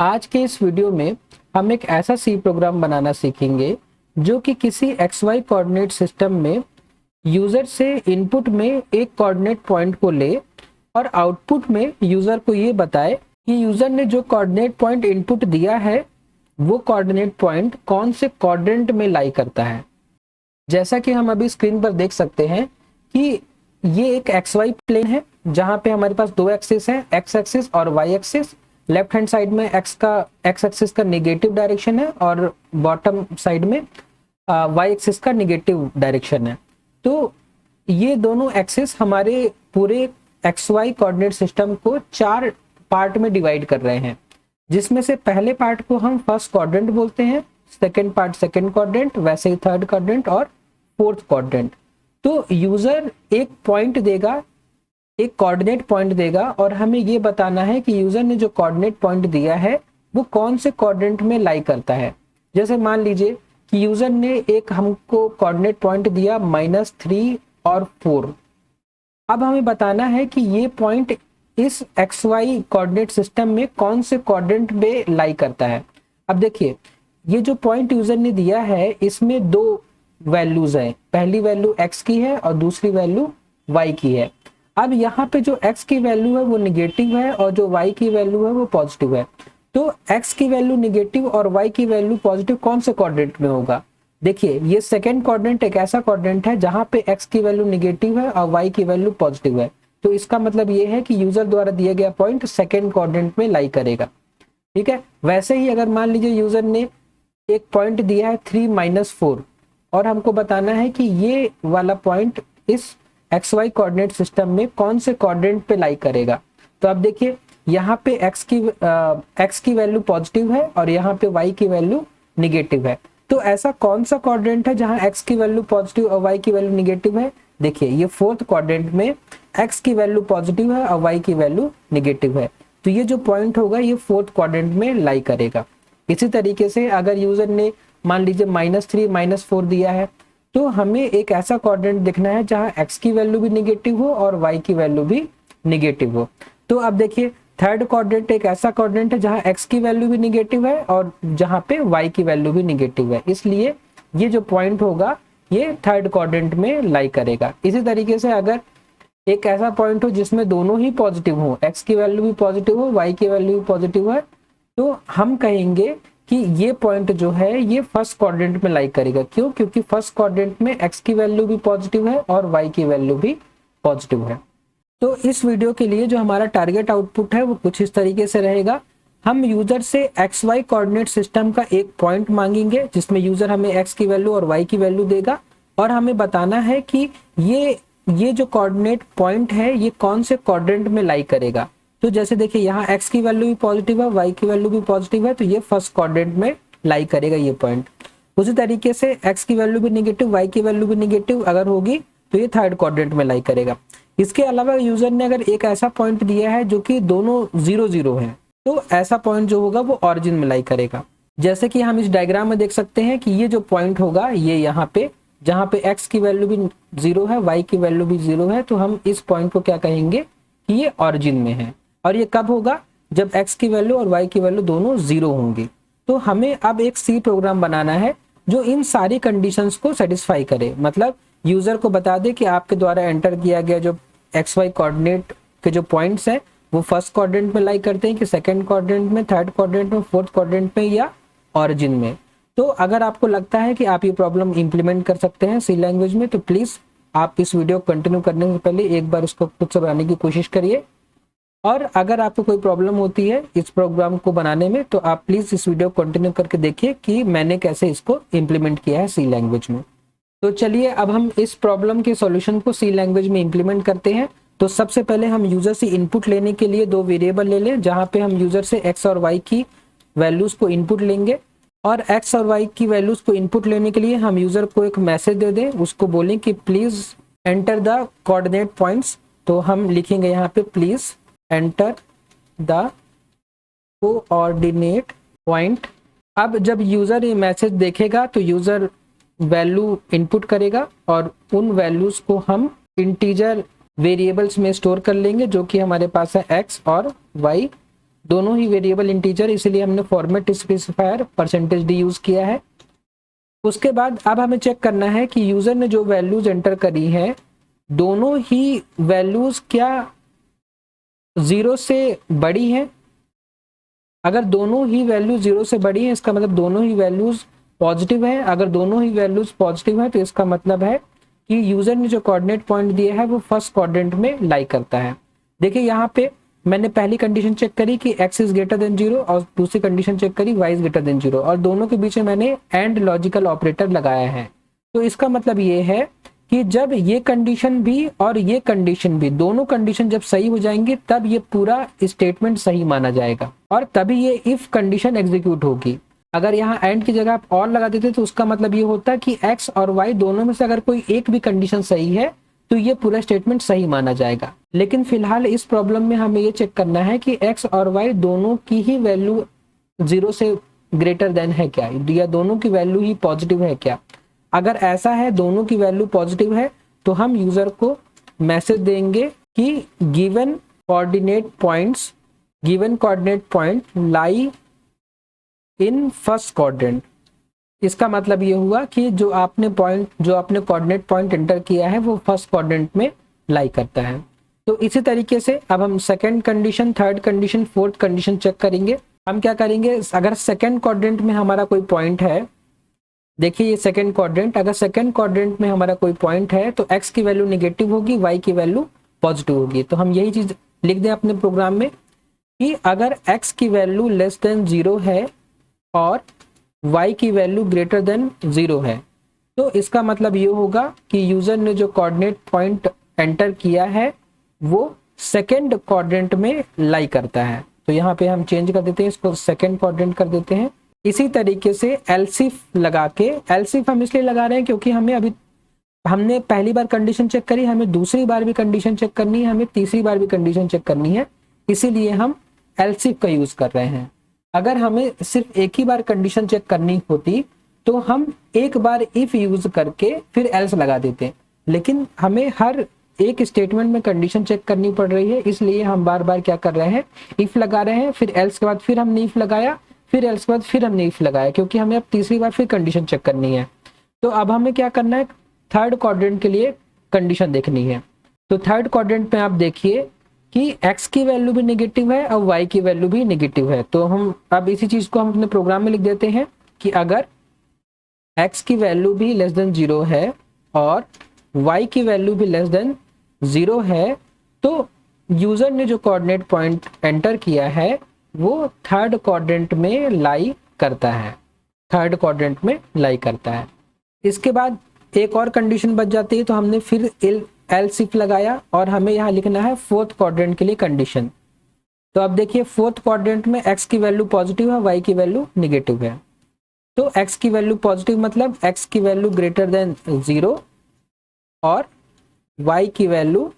आज के इस वीडियो में हम एक ऐसा सी प्रोग्राम बनाना सीखेंगे जो कि किसी एक्स वाई कोऑर्डिनेट सिस्टम में यूजर से इनपुट में एक कोऑर्डिनेट पॉइंट को ले और आउटपुट में यूजर को ये बताए कि यूजर ने जो कोऑर्डिनेट पॉइंट इनपुट दिया है वो कोऑर्डिनेट पॉइंट कौन से क्वाड्रेंट में लाई करता है। जैसा कि हम अभी स्क्रीन पर देख सकते हैं कि ये एक एक्स वाई प्लेन है जहां पे हमारे पास दो एक्सिस हैं, एक्स एक्सिस और Y axis. Left hand side में एक्स एक्सिस का नेगेटिव डायरेक्शन है और बॉटम साइड में वाई एक्सिस का नेगेटिव डायरेक्शन है। तो ये दोनों एक्सिस हमारे पूरे एक्स वाई कोऑर्डिनेट सिस्टम को 4 पार्ट में डिवाइड कर रहे हैं, जिसमें से पहले पार्ट को हम फर्स्ट क्वाड्रेंट बोलते हैं, सेकेंड पार्ट सेकेंड क्वाड्रेंट, वैसे ही थर्ड क्वाड्रेंट और फोर्थ क्वाड्रेंट। तो यूजर एक पॉइंट देगा, एक कोऑर्डिनेट पॉइंट देगा और हमें ये बताना है कि यूजर ने जो कोऑर्डिनेट पॉइंट दिया है वो कौन से क्वाड्रेंट में लाई करता है। जैसे मान लीजिए कि यूजर ने एक हमको कोऑर्डिनेट पॉइंट दिया -3 और 4। अब हमें बताना है कि ये पॉइंट इस एक्स वाई कोऑर्डिनेट सिस्टम में कौन से क्वाड्रेंट में लाई करता है। अब देखिए, ये जो पॉइंट यूजर ने दिया है इसमें दो वैल्यूज हैं, पहली वैल्यू x की है और दूसरी वैल्यू y की है। अब यहाँ पे जो x की वैल्यू है वो निगेटिव है और जो y की वैल्यू है वो पॉजिटिव है। तो x की वैल्यू निगेटिव और y की वैल्यू पॉजिटिव कौन से क्वाड्रेंट में होगा। देखिए, ये सेकेंड क्वाड्रेंट एक ऐसा क्वाड्रेंट है जहां पे x की वैल्यू निगेटिव है और y की वैल्यू पॉजिटिव है। तो इसका मतलब ये है कि यूजर द्वारा दिया गया पॉइंट सेकेंड क्वाड्रेंट में लाई करेगा। ठीक है। वैसे ही अगर मान लीजिए यूजर ने एक पॉइंट दिया है 3-4 और हमको बताना है कि ये वाला पॉइंट इस एक्स वाई कोऑर्डिनेट सिस्टम में कौन से क्वाड्रेंट पे लाई करेगा। तो अब देखिए, यहाँ पे x की वैल्यू पॉजिटिव है और यहाँ पे y की वैल्यू निगेटिव है। तो ऐसा कौन सा क्वाड्रेंट है जहाँ x की वैल्यू पॉजिटिव और y की वैल्यू निगेटिव है। देखिए, ये फोर्थ क्वाड्रेंट में x की वैल्यू पॉजिटिव है और y की वैल्यू निगेटिव है। तो ये जो पॉइंट होगा ये फोर्थ क्वाड्रेंट में लाई करेगा। इसी तरीके से अगर यूजर ने मान लीजिए -3 -4 दिया है तो हमें एक ऐसा क्वाड्रेंट देखना है जहां x की वैल्यू भी निगेटिव हो और y की वैल्यू भी निगेटिव हो। तो अब देखिए, थर्ड क्वाड्रेंट एक ऐसा क्वाड्रेंट है जहां x की वैल्यू भी निगेटिव है और जहां पे y की वैल्यू भी निगेटिव है, इसलिए ये जो पॉइंट होगा ये थर्ड क्वाड्रेंट में लाई करेगा। इसी तरीके से अगर एक ऐसा पॉइंट हो जिसमें दोनों ही पॉजिटिव हो, x की वैल्यू भी पॉजिटिव हो, y की वैल्यू भी पॉजिटिव है, तो हम कहेंगे कि ये पॉइंट जो है ये फर्स्ट क्वाड्रेंट में लाई करेगा। क्यों? क्योंकि फर्स्ट क्वाड्रेंट में x की वैल्यू भी पॉजिटिव है और y की वैल्यू भी पॉजिटिव है। तो इस वीडियो के लिए जो हमारा टारगेट आउटपुट है वो कुछ इस तरीके से रहेगा। हम यूजर से एक्स वाई कोऑर्डिनेट सिस्टम का एक पॉइंट मांगेंगे जिसमें यूजर हमें x की वैल्यू और y की वैल्यू देगा और हमें बताना है कि ये जो कोऑर्डिनेट पॉइंट है ये कौन से क्वाड्रेंट में लाई करेगा। तो जैसे देखिए, यहाँ x की वैल्यू भी पॉजिटिव है, y की वैल्यू भी पॉजिटिव है, तो ये फर्स्ट क्वाड्रेंट में लाई करेगा ये पॉइंट। उसी तरीके से x की वैल्यू भी नेगेटिव, y की वैल्यू भी नेगेटिव अगर होगी तो ये थर्ड क्वाड्रेंट में लाई करेगा। इसके अलावा यूजर ने अगर एक ऐसा पॉइंट दिया है जो कि दोनों 0-0 है तो ऐसा पॉइंट जो होगा वो ऑरिजिन में लाई करेगा। जैसे कि हम इस डायग्राम में देख सकते हैं कि ये जो पॉइंट होगा ये यहाँ पे, जहाँ पे x की वैल्यू भी 0 है, y की वैल्यू भी 0 है, तो हम इस पॉइंट को क्या कहेंगे कि ये ऑरिजिन में है। और ये कब होगा? जब x की वैल्यू और y की वैल्यू दोनों 0 होंगी। तो हमें अब एक सी प्रोग्राम बनाना है जो इन सारी कंडीशंस को सेटिस्फाई करे। मतलब यूजर को बता दे कि आपके द्वारा एंटर किया गया जो एक्स वाई कोऑर्डिनेट के जो पॉइंट्स हैं वो फर्स्ट क्वाड्रेंट में लाई करते हैं कि सेकंड क्वाड्रेंट में, थर्ड क्वाड्रेंट में, फोर्थ क्वाड्रेंट में या ऑरिजिन में। तो अगर आपको लगता है कि आप ये प्रॉब्लम इंप्लीमेंट कर सकते हैं सी लैंग्वेज में तो प्लीज आप इस वीडियो को कंटिन्यू करने से पहले एक बार इसको खुद से बनाने की कोशिश करिए। और अगर आपको कोई प्रॉब्लम होती है इस प्रोग्राम को बनाने में तो आप प्लीज इस वीडियो को कंटिन्यू करके देखिए कि मैंने कैसे इसको इम्प्लीमेंट किया है सी लैंग्वेज में। तो चलिए अब हम इस प्रॉब्लम के सॉल्यूशन को सी लैंग्वेज में इम्प्लीमेंट करते हैं। तो सबसे पहले हम यूजर से इनपुट लेने के लिए दो वेरिएबल ले लें जहां पे हम यूजर से x और y की वैल्यूज को इनपुट लेंगे और x और y की वैल्यूज को इनपुट लेने के लिए हम यूजर को एक मैसेज दे दें, उसको बोलें कि please enter the coordinate points. तो हम लिखेंगे यहाँ पे please enter the coordinate point. अब जब यूजर ये मैसेज देखेगा तो यूजर वैल्यू इनपुट करेगा और उन वैल्यूज को हम इंटीजर वेरिएबल्स में स्टोर कर लेंगे जो कि हमारे पास है x और y दोनों ही वेरिएबल इंटीजर, इसीलिए हमने फॉर्मेट स्पेसिफायर %d यूज किया है। उसके बाद अब हमें चेक करना है कि यूजर ने जो वैल्यूज एंटर करी हैं दोनों ही वैल्यूज क्या 0 से बड़ी हैं। अगर दोनों ही वैल्यू 0 से बड़ी है इसका मतलब दोनों ही वैल्यूज पॉजिटिव है। अगर दोनों ही वैल्यूज पॉजिटिव है तो इसका मतलब है कि यूजर ने जो कोऑर्डिनेट पॉइंट दिया है वो फर्स्ट क्वाड्रेंट में लाई करता है। देखिए यहाँ पे मैंने पहली कंडीशन चेक करी कि x इज ग्रेटर देन 0 और दूसरी कंडीशन चेक करी y इज ग्रेटर देन 0 और दोनों के बीच में मैंने एंड लॉजिकल ऑपरेटर लगाया है। तो इसका मतलब ये है कि जब ये कंडीशन भी और ये कंडीशन भी दोनों कंडीशन जब सही हो जाएंगी तब ये पूरा स्टेटमेंट सही माना जाएगा और तभी ये इफ कंडीशन एग्जीक्यूट होगी। अगर यहाँ एंड की जगह आप और लगा देते तो उसका मतलब ये होता कि x और y दोनों में से अगर कोई एक भी कंडीशन सही है तो ये पूरा स्टेटमेंट सही माना जाएगा। लेकिन फिलहाल इस प्रॉब्लम में हमें ये चेक करना है कि x और y दोनों की ही वैल्यू 0 से ग्रेटर देन है क्या, या दोनों की वैल्यू ही पॉजिटिव है क्या। अगर ऐसा है दोनों की वैल्यू पॉजिटिव है तो हम यूजर को मैसेज देंगे कि given coordinate point lie in first quadrant. इसका मतलब ये हुआ कि जो आपने कोऑर्डिनेट पॉइंट एंटर किया है वो फर्स्ट क्वाड्रेंट में लाई करता है। तो इसी तरीके से अब हम second condition, third condition, fourth condition check करेंगे। हम क्या करेंगे, अगर सेकंड क्वाड्रेंट में हमारा कोई पॉइंट है, देखिए ये सेकंड क्वाड्रेंट, अगर सेकंड क्वाड्रेंट में हमारा कोई पॉइंट है तो x की वैल्यू नेगेटिव होगी, y की वैल्यू पॉजिटिव होगी। तो हम यही चीज लिख दें अपने प्रोग्राम में कि अगर x की वैल्यू लेस देन 0 है और y की वैल्यू ग्रेटर देन 0 है तो इसका मतलब ये होगा कि यूजर ने जो कोऑर्डिनेट पॉइंट एंटर किया है वो सेकंड क्वाड्रेंट में लाई करता है। तो यहाँ पे हम चेंज कर देते हैं, इसको सेकंड क्वाड्रेंट कर देते हैं। इसी तरीके से एलसिफ लगा के, एलसिफ हम इसलिए लगा रहे हैं क्योंकि हमने पहली बार कंडीशन चेक करी, हमें दूसरी बार भी कंडीशन चेक करनी है, हमें तीसरी बार भी कंडीशन चेक करनी है, इसीलिए हम एलसिफ का यूज कर रहे हैं। अगर हमें सिर्फ एक ही बार कंडीशन चेक करनी होती तो हम एक बार इफ यूज करके फिर एल्स लगा देते, लेकिन हमें हर एक स्टेटमेंट में कंडीशन चेक करनी पड़ रही है, इसलिए हम बार बार क्या कर रहे हैं, इफ लगा रहे हैं, फिर एल्स के बाद फिर हमने इफ लगाया, फिर एल्स के बाद फिर हमने इफ लगाया, क्योंकि हमें अब तीसरी बार फिर कंडीशन चेक करनी है। तो अब हमें क्या करना है, थर्ड क्वाड्रेंट के लिए कंडीशन देखनी है। तो थर्ड क्वाड्रेंट में आप देखिए कि x की वैल्यू भी नेगेटिव है और y की वैल्यू भी नेगेटिव है। तो हम अब इसी चीज को हम अपने प्रोग्राम में लिख देते हैं कि अगर x की वैल्यू भी लेस देन 0 है और y की वैल्यू भी लेस देन 0 है तो यूजर ने जो कोऑर्डिनेट पॉइंट एंटर किया है वो थर्ड क्वाड्रेंट में लाई करता है, थर्ड क्वाड्रेंट में लाई करता है। इसके बाद एक और कंडीशन बच जाती है, तो हमने फिर एल्स इफ लगाया और हमें यहाँ लिखना है फोर्थ क्वाड्रेंट के लिए कंडीशन। तो अब देखिए फोर्थ क्वाड्रेंट में x की वैल्यू पॉजिटिव है, y की वैल्यू नेगेटिव है। तो x की वैल्यू पॉजिटिव मतलब x की वैल्यू ग्रेटर देन 0 और y की वैल्यू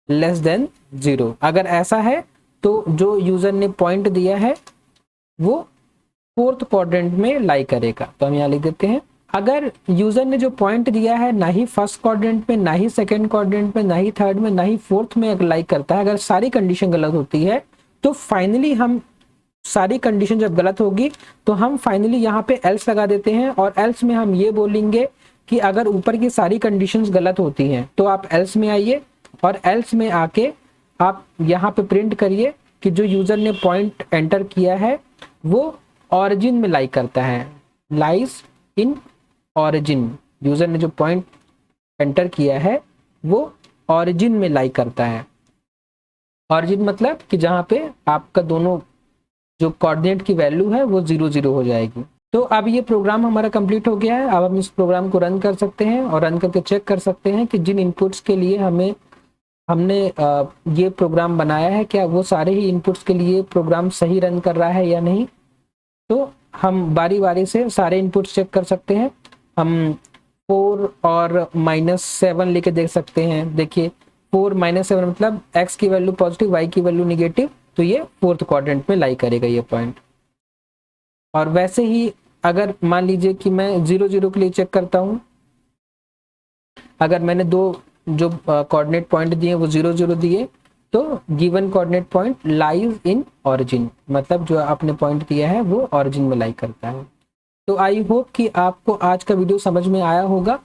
लेस देन 0। अगर ऐसा है तो जो यूजर ने पॉइंट दिया है वो फोर्थ क्वाड्रेंट में लाई करेगा। तो हम यहाँ लिख देते हैं, अगर यूजर ने जो पॉइंट दिया है ना ही फर्स्ट क्वाड्रेंट में, ना ही सेकंड क्वाड्रेंट में, ना ही थर्ड में, ना ही फोर्थ में लाई करता है, अगर सारी कंडीशन गलत होती है तो फाइनली हम सारी कंडीशन जब गलत होगी तो हम फाइनली यहाँ पे एल्स लगा देते हैं और एल्स में हम ये बोलेंगे कि अगर ऊपर की सारी कंडीशंस गलत होती हैं तो आप एल्स में आइए और एल्स में आके आप यहाँ पे प्रिंट करिए कि जो यूजर ने पॉइंट एंटर किया है वो ऑरिजिन में लाई करता है, लाइज इन ऑरिजिन। यूजर ने जो पॉइंट एंटर किया है वो ऑरिजिन में लाई करता है। ऑरिजिन मतलब कि जहाँ पे आपका दोनों जो कोऑर्डिनेट की वैल्यू है वो 0 0 हो जाएगी। तो अब ये प्रोग्राम हमारा कंप्लीट हो गया है। अब हम इस प्रोग्राम को रन कर सकते हैं और रन करके चेक कर सकते हैं कि जिन इनपुट्स के लिए हमने ये प्रोग्राम बनाया है क्या वो सारे ही इनपुट्स के लिए प्रोग्राम सही रन कर रहा है या नहीं। तो हम बारी बारी से सारे इनपुट्स चेक कर सकते हैं। हम 4 और -7 लेके देख सकते हैं। देखिए 4 -7 मतलब x की वैल्यू पॉजिटिव, y की वैल्यू नेगेटिव, तो ये फोर्थ क्वाड्रेंट में लाई करेगा ये पॉइंट। और वैसे ही अगर मान लीजिए कि मैं 0 0 के लिए चेक करता हूँ, अगर मैंने दो जो कोऑर्डिनेट पॉइंट दिए वो 0 0 दिए तो given coordinate point lies in origin, मतलब जो आपने पॉइंट दिया है वो ओरिजिन में लाई करता है। तो आई होप कि आपको आज का वीडियो समझ में आया होगा।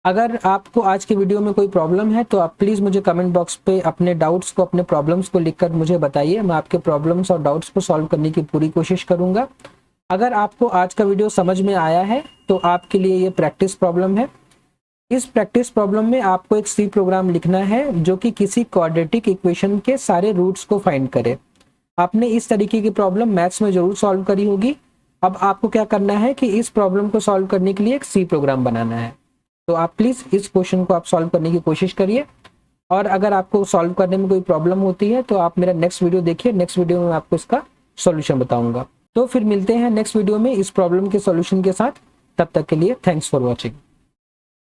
अगर आपको आज के वीडियो में कोई प्रॉब्लम है तो आप प्लीज़ मुझे कमेंट बॉक्स पे अपने डाउट्स को, अपने प्रॉब्लम्स को लिखकर मुझे बताइए। मैं आपके प्रॉब्लम्स और डाउट्स को सॉल्व करने की पूरी कोशिश करूंगा। अगर आपको आज का वीडियो समझ में आया है तो आपके लिए ये प्रैक्टिस प्रॉब्लम है। इस प्रैक्टिस प्रॉब्लम में आपको एक सी प्रोग्राम लिखना है जो कि किसी क्वाड्रेटिक इक्वेशन के सारे रूट्स को फाइंड करे। आपने इस तरीके की प्रॉब्लम मैथ्स में जरूर सॉल्व करी होगी। अब आपको क्या करना है कि इस प्रॉब्लम को सॉल्व करने के लिए एक सी प्रोग्राम बनाना है। तो आप प्लीज़ इस क्वेश्चन को आप सॉल्व करने की कोशिश करिए, और अगर आपको सॉल्व करने में कोई प्रॉब्लम होती है तो आप मेरा नेक्स्ट वीडियो देखिए। नेक्स्ट वीडियो में मैं आपको इसका सॉल्यूशन बताऊंगा। तो फिर मिलते हैं नेक्स्ट वीडियो में इस प्रॉब्लम के सॉल्यूशन के साथ। तब तक के लिए थैंक्स फॉर वॉचिंग।